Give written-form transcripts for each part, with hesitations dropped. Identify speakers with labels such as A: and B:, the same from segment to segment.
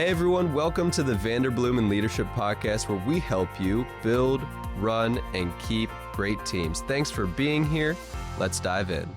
A: Hey everyone, welcome to the Vanderbloemen Leadership Podcast, where we help you build, run, and keep great teams. Thanks for being here. Let's dive in.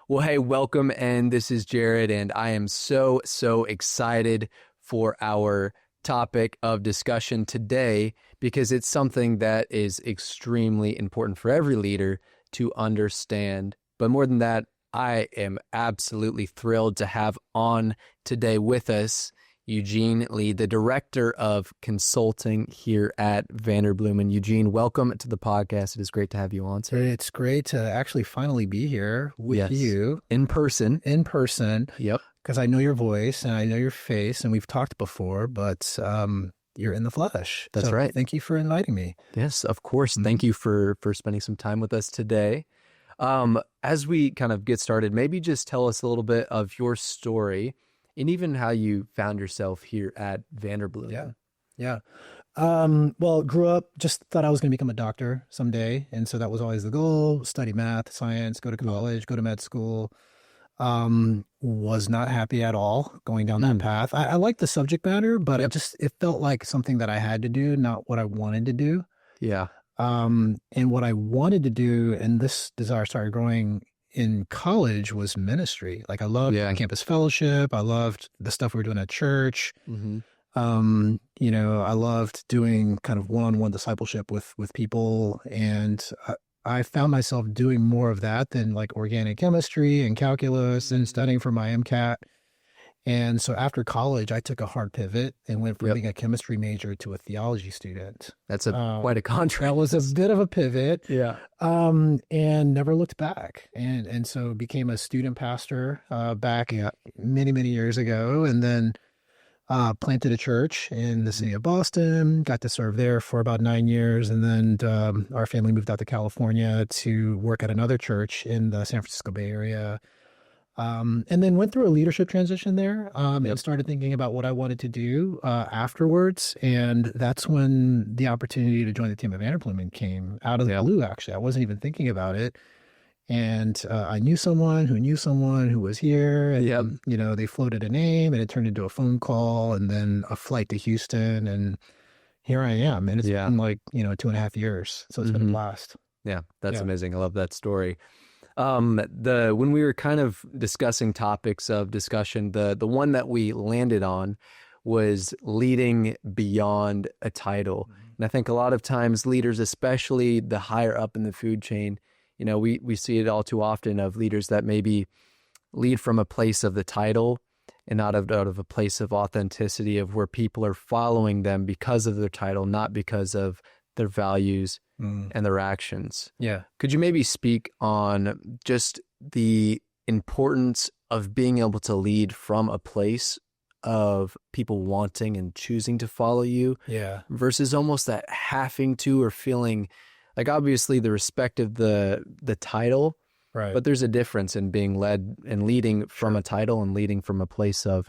B: Well, hey, welcome, and this is Jared, and I am so excited for our topic of discussion today because it's something that is extremely important for every leader to understand. But more than that, I am absolutely thrilled to have on today with us Eugene Lee, the Director of Consulting here at Vanderbloemen. Eugene, welcome to the podcast. It is great to have you on today.
C: It's great to actually finally be here with you.
B: In person.
C: Yep. Because I know your voice and I know your face, and we've talked before, but you're in the flesh.
B: That's right.
C: Thank you for inviting me.
B: Yes, of course. Mm-hmm. Thank you for spending some time with us today. As we kind of get started, maybe just tell us a little bit of your story and even how you found yourself here at Vanderbloemen.
C: Yeah. Well, grew up, just thought I was going to become a doctor someday. And so that was always the goal: study math, science, go to college, go to med school. Was not happy at all going down that path. I liked the subject matter, but it felt like something that I had to do, not what I wanted to do.
B: Yeah.
C: And what I wanted to do, and this desire started growing in college, was ministry. Like I loved campus fellowship. I loved the stuff we were doing at church.
B: Mm-hmm.
C: I loved doing kind of one-on-one discipleship with people. And I found myself doing more of that than like organic chemistry and calculus and studying for my MCAT. And so after college, I took a hard pivot and went from being a chemistry major to a theology student.
B: That's quite a contrast.
C: That was a bit of a pivot.
B: Yeah.
C: And never looked back. And so became a student pastor back many years ago, and then planted a church in the city of Boston, got to serve there for about 9 years. And then our family moved out to California to work at another church in the San Francisco Bay Area. And then went through a leadership transition there and started thinking about what I wanted to do afterwards. And that's when the opportunity to join the team at Vanderbloemen came out of the blue, actually. I wasn't even thinking about it. And I knew someone who was here. And, they floated a name, and it turned into a phone call and then a flight to Houston. And here I am. And it's been like, 2.5 years. So it's been a blast.
B: Yeah, that's amazing. I love that story. When we were kind of discussing topics of discussion, the one that we landed on was leading beyond a title. And I think a lot of times leaders, especially the higher up in the food chain, we see it all too often of leaders that maybe lead from a place of the title and not out of a place of authenticity, of where people are following them because of their title, not because of their values and their actions.
C: Yeah.
B: Could you maybe speak on just the importance of being able to lead from a place of people wanting and choosing to follow you versus almost that having to, or feeling like, obviously the respect of the title,
C: right?
B: But there's a difference in being led and leading from a title and leading from a place of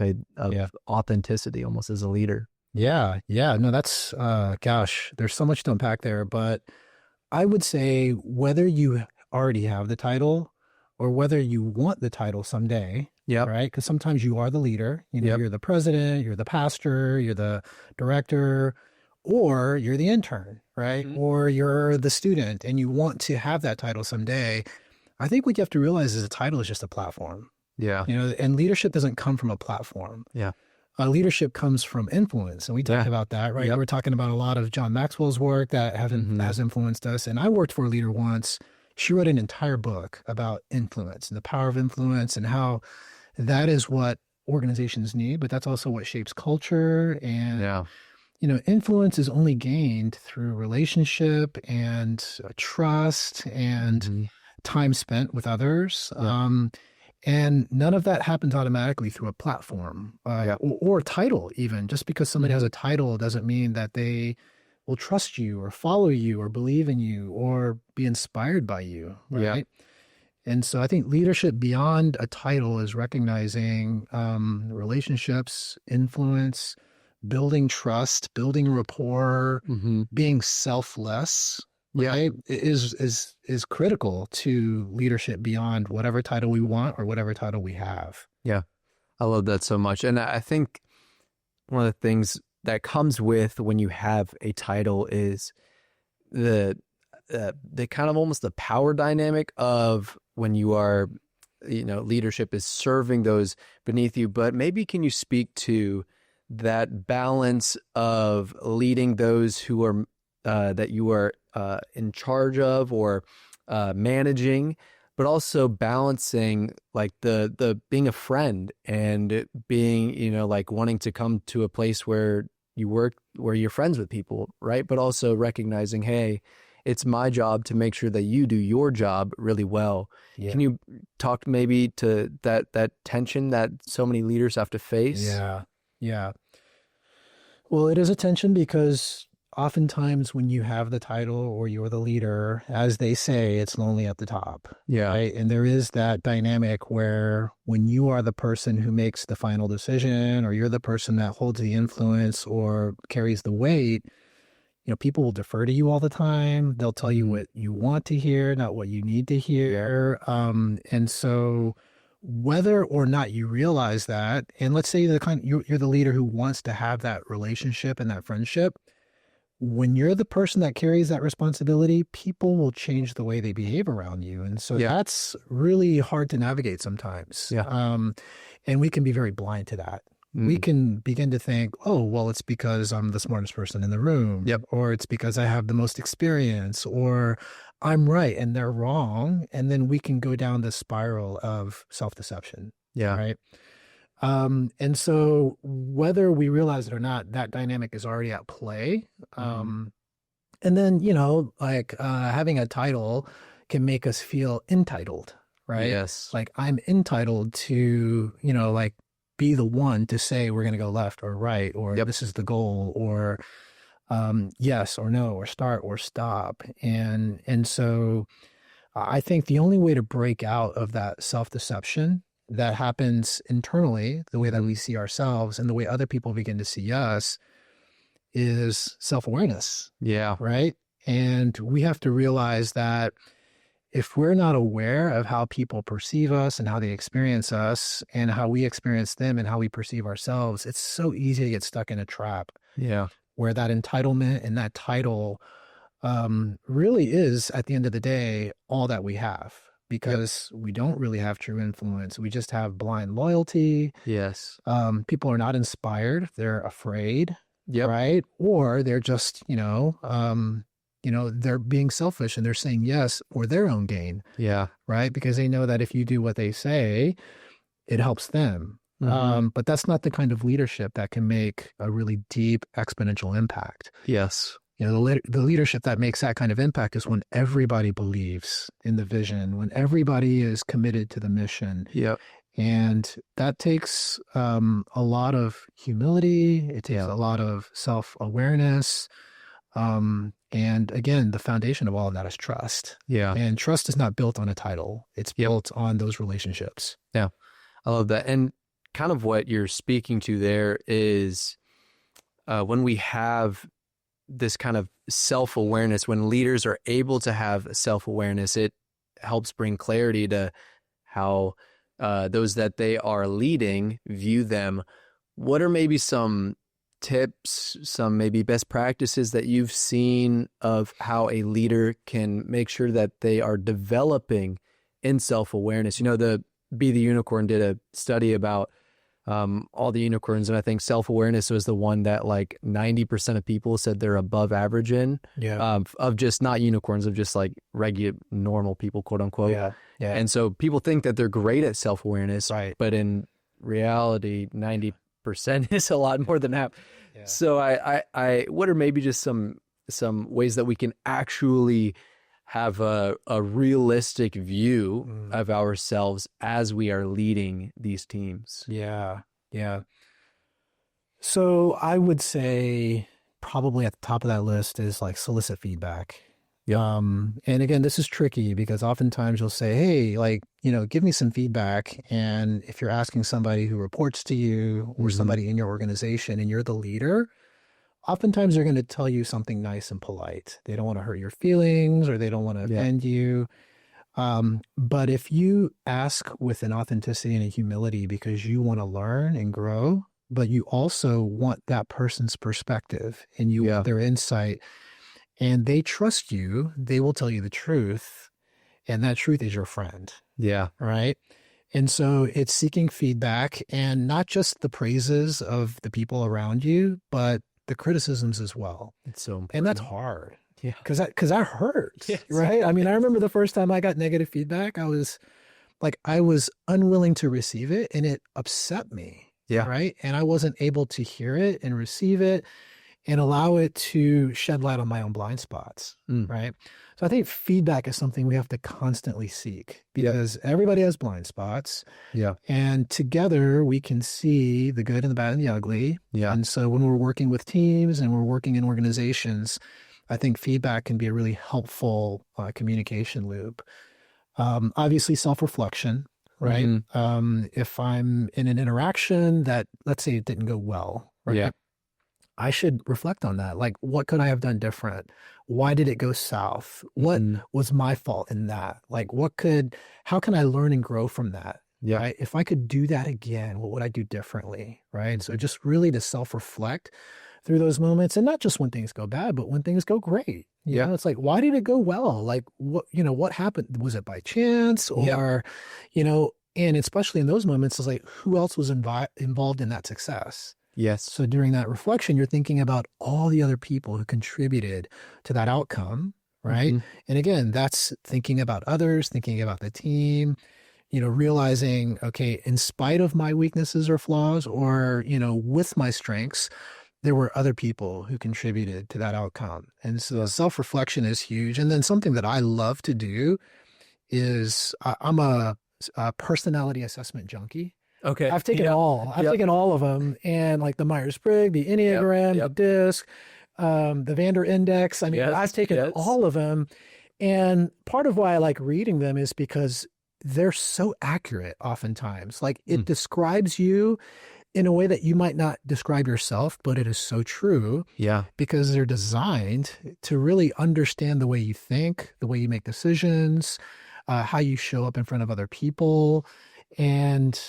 B: authenticity, almost as a leader.
C: Yeah. No, that's, there's so much to unpack there, but I would say whether you already have the title or whether you want the title someday, right? Because sometimes you are the leader, you're the president, you're the pastor, you're the director, or you're the intern, right? Mm-hmm. Or you're the student and you want to have that title someday. I think what you have to realize is a title is just a platform.
B: Yeah.
C: And leadership doesn't come from a platform.
B: Yeah.
C: Leadership comes from influence. And we talked about that, right? We're talking about a lot of John Maxwell's work that has influenced us. And I worked for a leader once. She wrote an entire book about influence and the power of influence and how that is what organizations need, but that's also what shapes culture. And, influence is only gained through relationship and trust and time spent with others. And none of that happens automatically through a platform or title even. Just because somebody has a title doesn't mean that they will trust you or follow you or believe in you or be inspired by you, right?
B: Yeah.
C: And so I think leadership beyond a title is recognizing relationships, influence, building trust, building rapport, being selfless, right, is critical to leadership beyond whatever title we want or whatever title we have.
B: Yeah. I love that so much. And I think one of the things that comes with when you have a title is the kind of almost the power dynamic of when you are, leadership is serving those beneath you. But maybe can you speak to that balance of leading those who are that you are in charge of or managing, but also balancing like the being a friend and being, like wanting to come to a place where you work, where you're friends with people, right? But also recognizing, hey, it's my job to make sure that you do your job really well.
C: Yeah.
B: Can you talk maybe to that tension that so many leaders have to face?
C: Yeah. Well, it is a tension because oftentimes when you have the title or you're the leader, as they say, it's lonely at the top.
B: Yeah.
C: Right? And there is that dynamic where when you are the person who makes the final decision, or you're the person that holds the influence or carries the weight, people will defer to you all the time. They'll tell you what you want to hear, not what you need to hear. And so whether or not you realize that, and let's say you're the leader who wants to have that relationship and that friendship, when you're the person that carries that responsibility, people will change the way they behave around you. And so that's really hard to navigate sometimes. And we can be very blind to that. We can begin to think, oh, well, it's because I'm the smartest person in the room, or it's because I have the most experience, or I'm right and they're wrong. And then we can go down this spiral of self-deception. Right. And so whether we realize it or not, that dynamic is already at play. And then, having a title can make us feel entitled, right?
B: Yes.
C: Like I'm entitled to, be the one to say we're going to go left or right, or this is the goal, or yes or no, or start or stop. And so I think the only way to break out of that self-deception that happens internally, the way that we see ourselves and the way other people begin to see us, is self-awareness. Right. And we have to realize that if we're not aware of how people perceive us and how they experience us and how we experience them and how we perceive ourselves, it's so easy to get stuck in a trap. Where that entitlement and that title really is, at the end of the day, all that we have, because we don't really have true influence. We just have blind loyalty. People are not inspired. They're afraid. Right. Or they're just, they're being selfish and they're saying yes for their own gain. Right. Because they know that if you do what they say, it helps them. But that's not the kind of leadership that can make a really deep exponential impact. The leadership that makes that kind of impact is when everybody believes in the vision, when everybody is committed to the mission. And that takes a lot of humility. It takes a lot of self-awareness. And again, the foundation of all of that is trust. And trust is not built on a title. It's built on those relationships.
B: I love that. And kind of what you're speaking to there is when we have this kind of self-awareness, when leaders are able to have self-awareness, it helps bring clarity to how those that they are leading view them. What are maybe some tips, some maybe best practices that you've seen of how a leader can make sure that they are developing in self-awareness? The Be the Unicorn did a study about all the unicorns, and I think self-awareness was the one that like 90% of people said they're above average in, of just not unicorns, of just like regular normal people, quote unquote. And so people think that they're great at self-awareness, but in reality, 90% is a lot more than half. So I what are maybe just some ways that we can actually have a realistic view of ourselves as we are leading these teams?
C: So I would say probably at the top of that list is like solicit feedback. And again, this is tricky because oftentimes you'll say, hey, give me some feedback. And if you're asking somebody who reports to you or somebody in your organization and you're the leader, oftentimes they're going to tell you something nice and polite. They don't want to hurt your feelings or they don't want to offend you. But if you ask with an authenticity and a humility because you want to learn and grow, but you also want that person's perspective and you want their insight, and they trust you. They will tell you the truth, and that truth is your friend.
B: Yeah.
C: Right. And so it's seeking feedback, and not just the praises of the people around you, but the criticisms as well.
B: It's so important.
C: And that's hard.
B: Yeah.
C: Because that hurts.
B: Yes.
C: Right. I mean, I remember the first time I got negative feedback, I was unwilling to receive it, and it upset me.
B: Yeah.
C: Right. And I wasn't able to hear it and receive it and allow it to shed light on my own blind spots. Right. So I think feedback is something we have to constantly seek, because everybody has blind spots.
B: Yeah.
C: And together we can see the good and the bad and the ugly.
B: Yeah.
C: And so when we're working with teams and we're working in organizations, I think feedback can be a really helpful communication loop. Obviously self-reflection, right?
B: Mm-hmm.
C: If I'm in an interaction that, let's say it didn't go well, right?
B: Yeah.
C: I should reflect on that. Like, what could I have done different? Why did it go south? What was my fault in that? Like, how can I learn and grow from that?
B: Yeah.
C: Right? If I could do that again, what would I do differently? Right. So just really to self-reflect through those moments, and not just when things go bad, but when things go great. You know, it's like, why did it go well? Like, what happened? Was it by chance or, and especially in those moments, it's like, who else was involved in that success?
B: Yes.
C: So during that reflection, you're thinking about all the other people who contributed to that outcome, right? And again, that's thinking about others, thinking about the team, realizing, okay, in spite of my weaknesses or flaws, or, with my strengths, there were other people who contributed to that outcome. And so self-reflection is huge. And then something that I love to do is I'm a personality assessment junkie.
B: Okay.
C: I've taken taken all of them, and like the Myers-Briggs, the Enneagram, the DISC, the Vander Index. I mean, I've taken all of them. And part of why I like reading them is because they're so accurate oftentimes. Like it describes you in a way that you might not describe yourself, but it is so true. Yeah. Because they're designed to really understand the way you think, the way you make decisions, how you show up in front of other people. And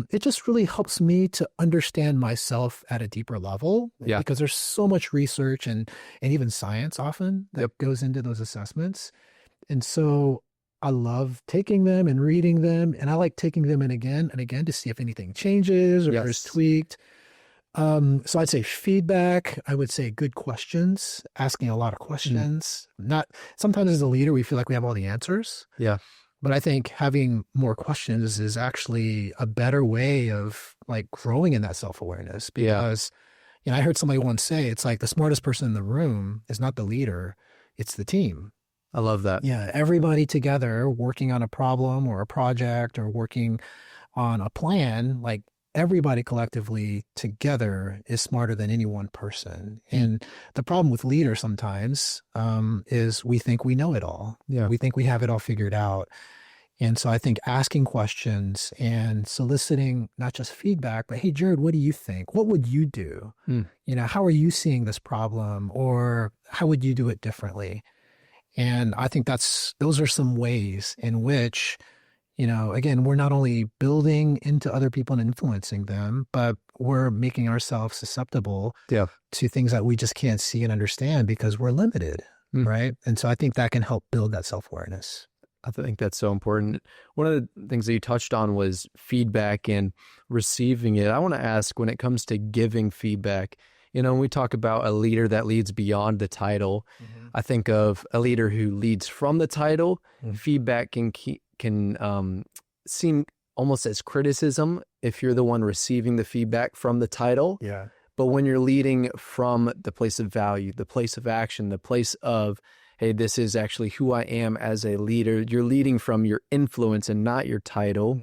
C: it just really helps me to understand myself at a deeper level, because there's so much research and even science often that goes into those assessments. And so I love taking them and reading them, and I like taking them in again and again to see if anything changes or is tweaked. So I'd say feedback. I would say good questions, asking a lot of questions. Not sometimes as a leader, we feel like we have all the answers. Yeah. But I think having more questions is actually a better way of like growing in that self-awareness, because, I heard somebody once say, it's like the smartest person in the room is not the leader, it's the team.
B: I love that.
C: Yeah. Everybody together working on a problem or a project or working on a plan, like everybody collectively together is smarter than any one person. And the problem with leaders sometimes is we think we know it all. Yeah. We think we have it all figured out. And so I think asking questions and soliciting not just feedback, but hey, Jared, what do you think? What would you do? How are you seeing this problem? Or how would you do it differently? And I think those are some ways in which, again, we're not only building into other people and influencing them, but we're making ourselves susceptible to things that we just can't see and understand because we're limited, right? And so I think that can help build that self-awareness.
B: I think that's so important. One of the things that you touched on was feedback and receiving it. I want to ask, when it comes to giving feedback, when we talk about a leader that leads beyond the title, I think of a leader who leads from the title. Feedback can seem almost as criticism if you're the one receiving the feedback from the title. Yeah. But when you're leading from the place of value, the place of action, the place of, hey, this is actually who I am as a leader, you're leading from your influence and not your title.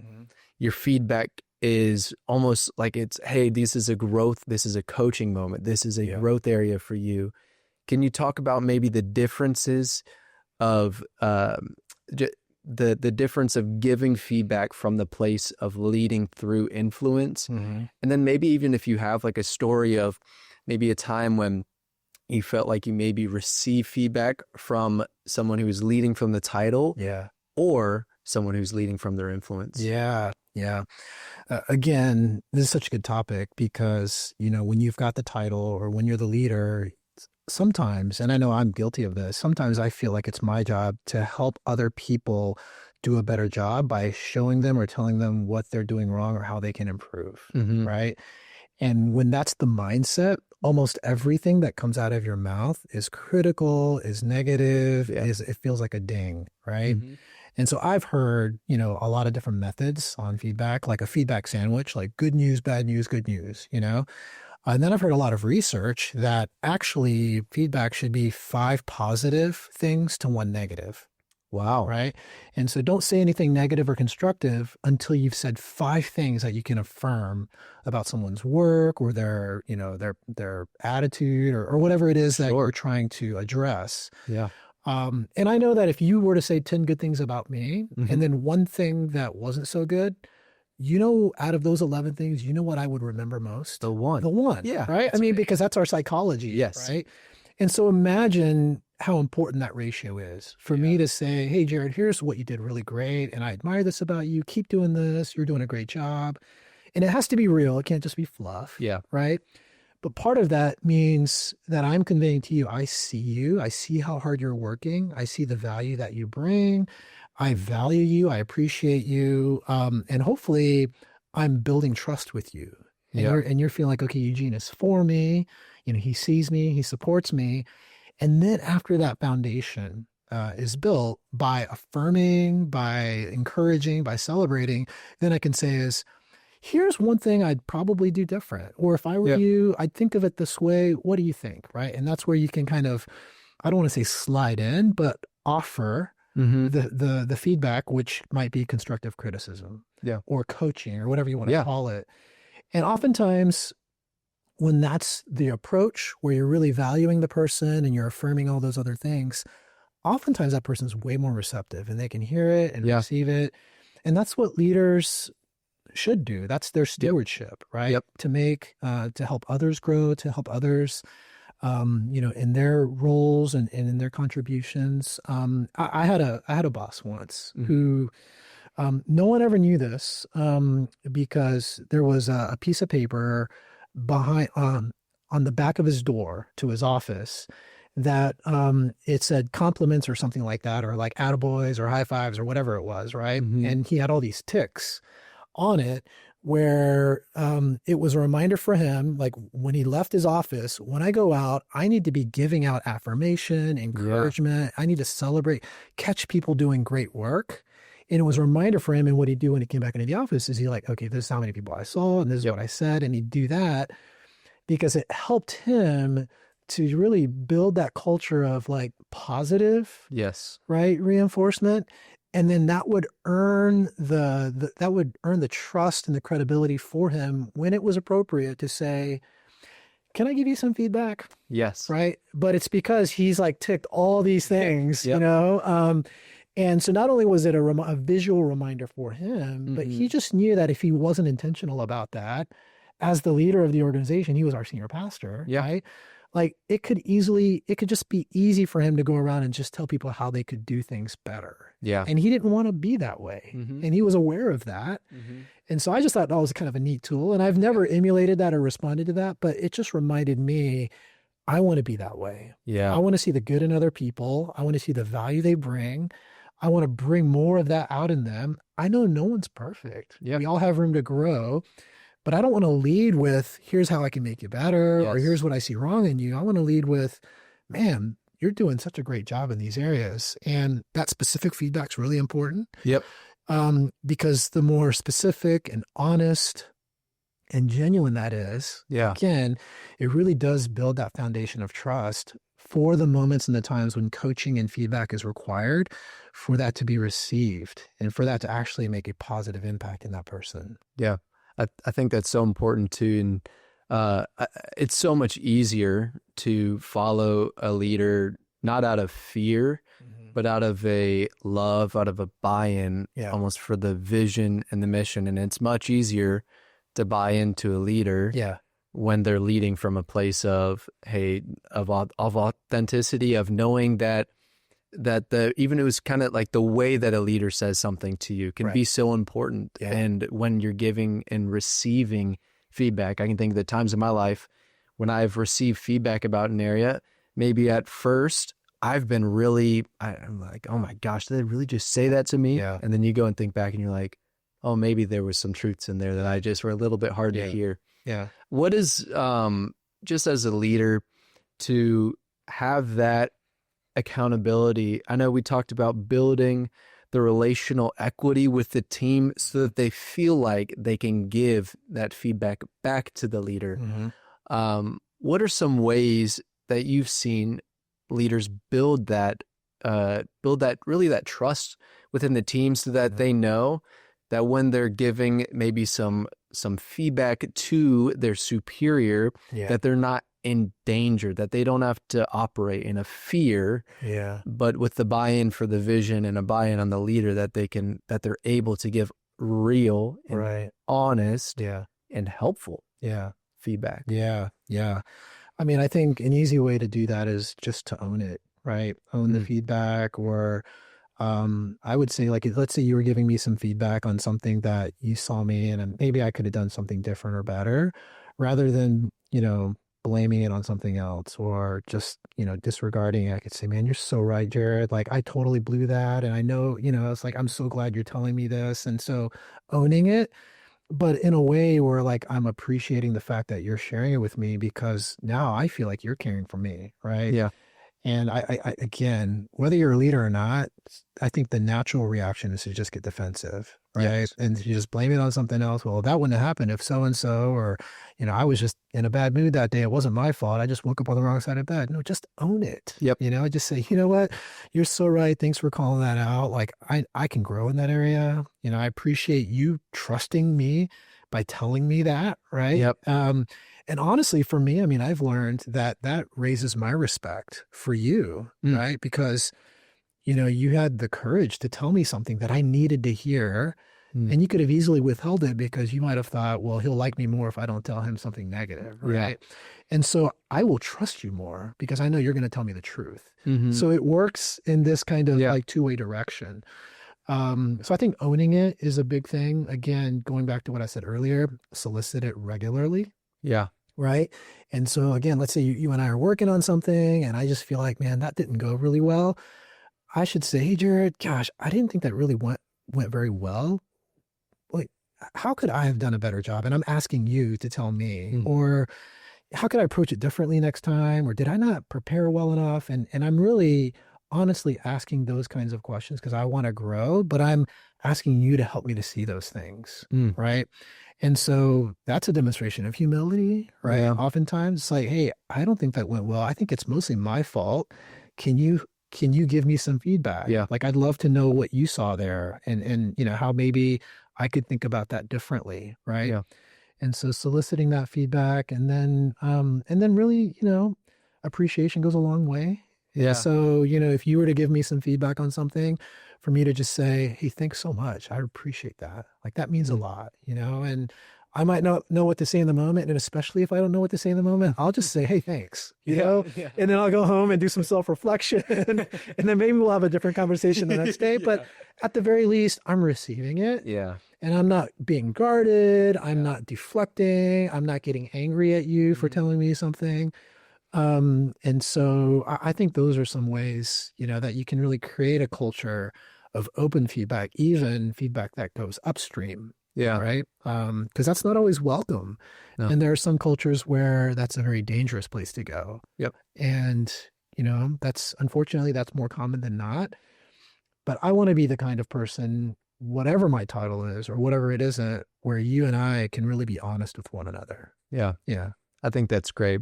B: Your feedback is almost like it's, hey, this is a growth, this is a coaching moment, this is a growth area for you. Can you talk about maybe the differences of the difference of giving feedback from the place of leading through influence? And then maybe even if you have like a story of maybe a time when you felt like you maybe received feedback from someone who was leading from the title, or someone who's leading from their influence.
C: Yeah. Yeah. Again, this is such a good topic because, when you've got the title or when you're the leader, sometimes, and I know I'm guilty of this, sometimes I feel like it's my job to help other people do a better job by showing them or telling them what they're doing wrong or how they can improve.
B: Mm-hmm.
C: Right. And when that's the mindset, almost everything that comes out of your mouth is critical, is negative, it feels like a ding. Right.
B: Mm-hmm.
C: And so I've heard, a lot of different methods on feedback, like a feedback sandwich, like good news, bad news, good news, And then I've heard a lot of research that actually feedback should be 5 positive things to 1 negative.
B: Wow.
C: Right. And so don't say anything negative or constructive until you've said 5 things that you can affirm about someone's work or their attitude or whatever it is that you're trying to address.
B: Yeah.
C: And I know that if you were to say 10 good things about me and then 1 thing that wasn't so good, out of those 11 things, what I would remember most?
B: The one.
C: Yeah. Right. Because that's our psychology.
B: Yes.
C: Right. And so imagine how important that ratio is for me to say, hey, Jared, here's what you did really great. And I admire this about you. Keep doing this. You're doing a great job. And it has to be real. It can't just be fluff.
B: Yeah.
C: Right. But part of that means that I'm conveying to you, I see you. I see how hard you're working. I see the value that you bring. I value you. I appreciate you. And hopefully I'm building trust with you. And you're feeling like, okay, Eugene is for me. He sees me. He supports me. And then after that foundation is built by affirming, by encouraging, by celebrating, then I can say is, here's one thing I'd probably do different. Or if I were you, I'd think of it this way. What do you think? Right. And that's where you can kind of, I don't want to say slide in, but offer the feedback, which might be constructive criticism or coaching or whatever you want to call it. And oftentimes when that's the approach where you're really valuing the person and you're affirming all those other things, oftentimes that person's way more receptive and they can hear it and receive it. And that's what leaders should do. That's their stewardship, right? To make, to help others grow, to help others, in their roles and in their contributions. I had a boss once who, no one ever knew this, because there was a piece of paper behind, on the back of his door to his office that, it said compliments or something like that, or like attaboys or high fives or whatever it was. Right. And he had all these ticks on it where it was a reminder for him, like when he left his office, when I go out, I need to be giving out affirmation, encouragement. I need to celebrate, catch people doing great work. And it was a reminder for him. And what he'd do when he came back into the office is he like, okay, this is how many people I saw and this is what I said. And he'd do that because it helped him to really build that culture of like positive, right, reinforcement. And then that would earn the trust and the credibility for him when it was appropriate to say, can I give you some feedback?
B: Yes.
C: Right. But it's because he's like ticked all these things, and so not only was it a visual reminder for him, but he just knew that if he wasn't intentional about that, as the leader of the organization, he was our senior pastor, right? Like it could just be easy for him to go around and just tell people how they could do things better. Yeah. And he didn't want to be that way. And he was aware of that. And so I just thought that was kind of a neat tool. And I've never emulated that or responded to that, but it just reminded me, I want to be that way. Yeah. I want to see the good in other people. I want to see the value they bring. I want to bring more of that out in them. I know no one's perfect. We all have room to grow. But I don't want to lead with, here's how I can make you better, or here's what I see wrong in you. I want to lead with, man, you're doing such a great job in these areas. And that specific feedback's really important. Because the more specific and honest and genuine that is, again, it really does build that foundation of trust for the moments and the times when coaching and feedback is required for that to be received and for that to actually make a positive impact in that person.
B: Yeah. I think that's so important too. And it's so much easier to follow a leader, not out of fear, but out of a love, out of a buy-in, almost for the vision and the mission. And it's much easier to buy into a leader when they're leading from a place of, hey, of authenticity, of knowing that even it was kind of like the way that a leader says something to you can be so important.
C: Yeah.
B: And when you're giving and receiving feedback, I can think of the times in my life when I've received feedback about an area, maybe at first I've been I'm like, oh my gosh, did they really just say that to me?
C: Yeah.
B: And then you go and think back and you're like, oh, maybe there was some truths in there that I just were a little bit hard to hear.
C: Yeah.
B: What is, just as a leader, to have that accountability? I know we talked about building the relational equity with the team so that they feel like they can give that feedback back to the leader.
C: Mm-hmm.
B: What are some ways that you've seen leaders build that trust within the team so that they know that when they're giving maybe some feedback to their superior, that they're not in danger, that they don't have to operate in a fear, but with the buy-in for the vision and a buy-in on the leader, that they're able to give real and honest and helpful feedback.
C: Yeah. I mean, I think an easy way to do that is just to own it, right? Own the feedback. Or I would say, like, let's say you were giving me some feedback on something that you saw me and maybe I could have done something different or better, rather than, blaming it on something else or just, disregarding it. I could say, man, you're so right, Jared. Like, I totally blew that. And I know, it's like, I'm so glad you're telling me this. And so owning it, but in a way where, like, I'm appreciating the fact that you're sharing it with me, because now I feel like you're caring for me. Right.
B: Yeah.
C: And I again, whether you're a leader or not, I think the natural reaction is to just get defensive, right?
B: Yes.
C: And you just blame it on something else. Well, that wouldn't have happened if so-and-so, or, I was just in a bad mood that day. It wasn't my fault. I just woke up on the wrong side of bed. No, just own it.
B: Yep.
C: Just say, you know what? You're so right. Thanks for calling that out. Like, I can grow in that area. I appreciate you trusting me by telling me that, right?
B: Yep.
C: And honestly, for me, I mean, I've learned that raises my respect for you, right? Because, you had the courage to tell me something that I needed to hear, and you could have easily withheld it because you might have thought, well, he'll like me more if I don't tell him something negative, right? Yeah. And so I will trust you more because I know you're going to tell me the truth. Mm-hmm. So it works in this kind of like two-way direction. So I think owning it is a big thing. Again, going back to what I said earlier, solicit it regularly.
B: Yeah.
C: Right. And so again, let's say you and I are working on something and I just feel like, man, that didn't go really well. I should say, hey, Jared, gosh, I didn't think that really went very well. Like, how could I have done a better job? And I'm asking you to tell me, or how could I approach it differently next time? Or did I not prepare well enough? And I'm really honestly asking those kinds of questions because I want to grow, but I'm asking you to help me to see those things. Right. And so that's a demonstration of humility, right? Yeah. Oftentimes it's like, hey, I don't think that went well. I think it's mostly my fault. Can you give me some feedback? Yeah. Like, I'd love to know what you saw there and how maybe I could think about that differently. Right. Yeah. And so soliciting that feedback and then really, appreciation goes a long way. Yeah. So, if you were to give me some feedback on something, for me to just say, hey, thanks so much. I appreciate that. Like, that means a lot, and I might not know what to say in the moment. And especially if I don't know what to say in the moment, I'll just say, hey, thanks, and then I'll go home and do some self-reflection and then maybe we'll have a different conversation the next day. But at the very least, I'm receiving it. Yeah. And I'm not being guarded. I'm not deflecting. I'm not getting angry at you for telling me something. And so I think those are some ways, that you can really create a culture of open feedback, even feedback that goes upstream. Yeah. Right. Because that's not always welcome. No. And there are some cultures where that's a very dangerous place to go. Yep. And, unfortunately, that's more common than not. But I want to be the kind of person, whatever my title is or whatever it isn't, where you and I can really be honest with one another. Yeah. Yeah.
B: I think that's great.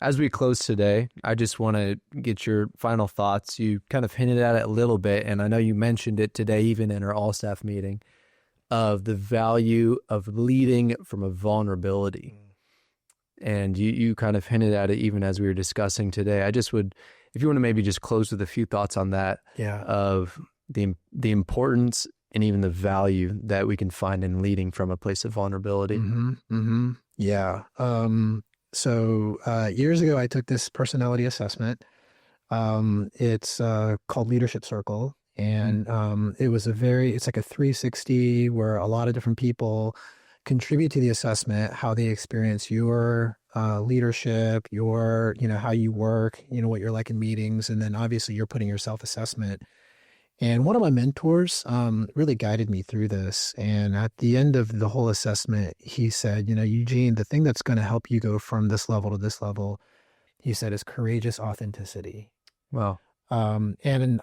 B: As we close today, I just want to get your final thoughts. You kind of hinted at it a little bit, and I know you mentioned it today, even in our all-staff meeting, of the value of leading from a vulnerability. And you kind of hinted at it even as we were discussing today. I just would, if you want to maybe just close with a few thoughts on that, of the importance and even the value that we can find in leading from a place of vulnerability.
C: Mm-hmm. Mm-hmm. Yeah. So years ago, I took this personality assessment. It's called Leadership Circle. And it's like a 360 where a lot of different people contribute to the assessment, how they experience your leadership, how you work, what you're like in meetings. And then obviously you're putting your self-assessment. And one of my mentors really guided me through this. And at the end of the whole assessment, he said, Eugene, the thing that's going to help you go from this level to this level, he said, is courageous authenticity.
B: Wow.
C: And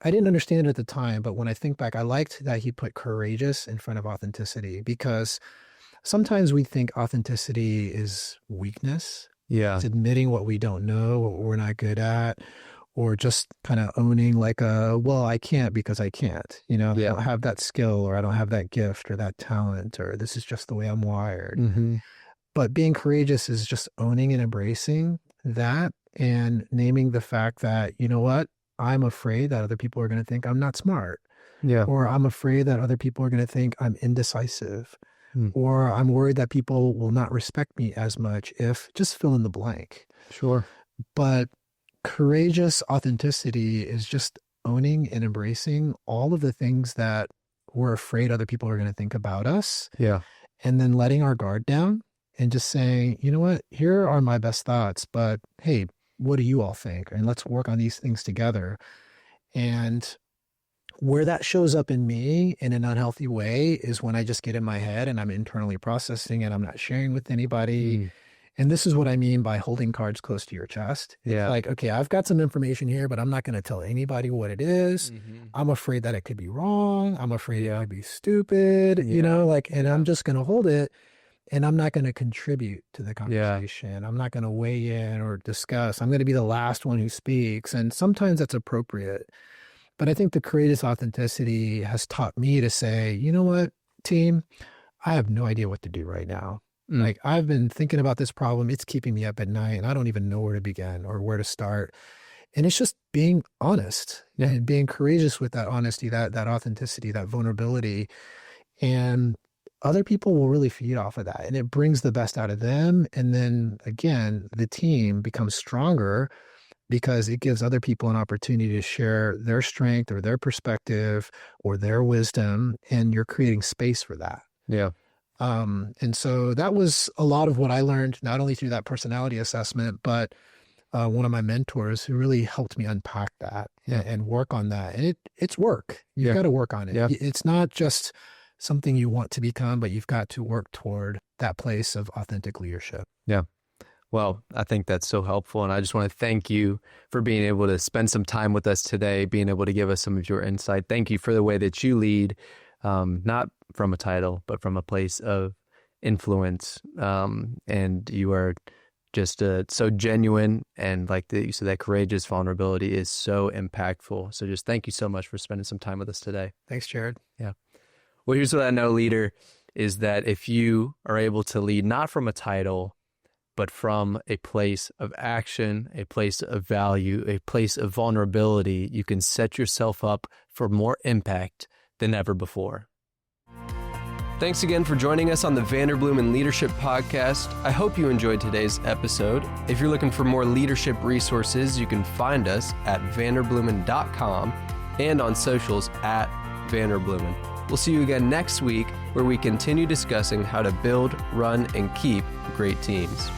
C: I didn't understand it at the time, but when I think back, I liked that he put courageous in front of authenticity, because sometimes we think authenticity is weakness.
B: Yeah.
C: It's admitting what we don't know, what we're not good at, or just kind of owning well, I can't because I can't, I don't have that skill, or I don't have that gift or that talent, or this is just the way I'm wired.
B: Mm-hmm.
C: But being courageous is just owning and embracing that and naming the fact that, you know what, I'm afraid that other people are going to think I'm not smart.
B: Yeah.
C: Or I'm afraid that other people are going to think I'm indecisive. Or I'm worried that people will not respect me as much if just fill in the blank.
B: Sure.
C: But courageous authenticity is just owning and embracing all of the things that we're afraid other people are going to think about us.
B: Yeah.
C: And then letting our guard down and just saying, you know what, here are my best thoughts, but hey, what do you all think? And let's work on these things together. And where that shows up in me in an unhealthy way is when I just get in my head and I'm internally processing and I'm not sharing with anybody. And this is what I mean by holding cards close to your chest.
B: Yeah.
C: It's like, okay, I've got some information here, but I'm not going to tell anybody what it is. I'm afraid that it could be wrong. I'm afraid I'd be stupid, and I'm just going to hold it. And I'm not going to contribute to the conversation. Yeah. I'm not going to weigh in or discuss. I'm going to be the last one who speaks. And sometimes that's appropriate. But I think the courageous authenticity has taught me to say, you know what, team, I have no idea what to do right now. Like, I've been thinking about this problem. It's keeping me up at night and I don't even know where to begin or where to start. And it's just being honest and being courageous with that honesty, that authenticity, that vulnerability. And other people will really feed off of that, and it brings the best out of them. And then again, the team becomes stronger because it gives other people an opportunity to share their strength or their perspective or their wisdom, and you're creating space for that.
B: Yeah.
C: And so that was a lot of what I learned, not only through that personality assessment, but one of my mentors who really helped me unpack that and work on that. And it's work. You've got to work on it. Yeah. It's not just something you want to become, but you've got to work toward that place of authentic leadership.
B: Yeah. Well, I think that's so helpful. And I just want to thank you for being able to spend some time with us today, being able to give us some of your insight. Thank you for the way that you lead, not from a title, but from a place of influence. And you are just so genuine, and like you said, that courageous vulnerability is so impactful. So just thank you so much for spending some time with us today.
C: Thanks, Jared.
B: Yeah. Well, here's what I know, leader, is that if you are able to lead not from a title, but from a place of action, a place of value, a place of vulnerability, you can set yourself up for more impact than ever before.
A: Thanks again for joining us on the Vanderbloemen Leadership Podcast. I hope you enjoyed today's episode. If you're looking for more leadership resources, you can find us at vanderbloemen.com and on socials at Vanderbloemen. We'll see you again next week, where we continue discussing how to build, run, and keep great teams.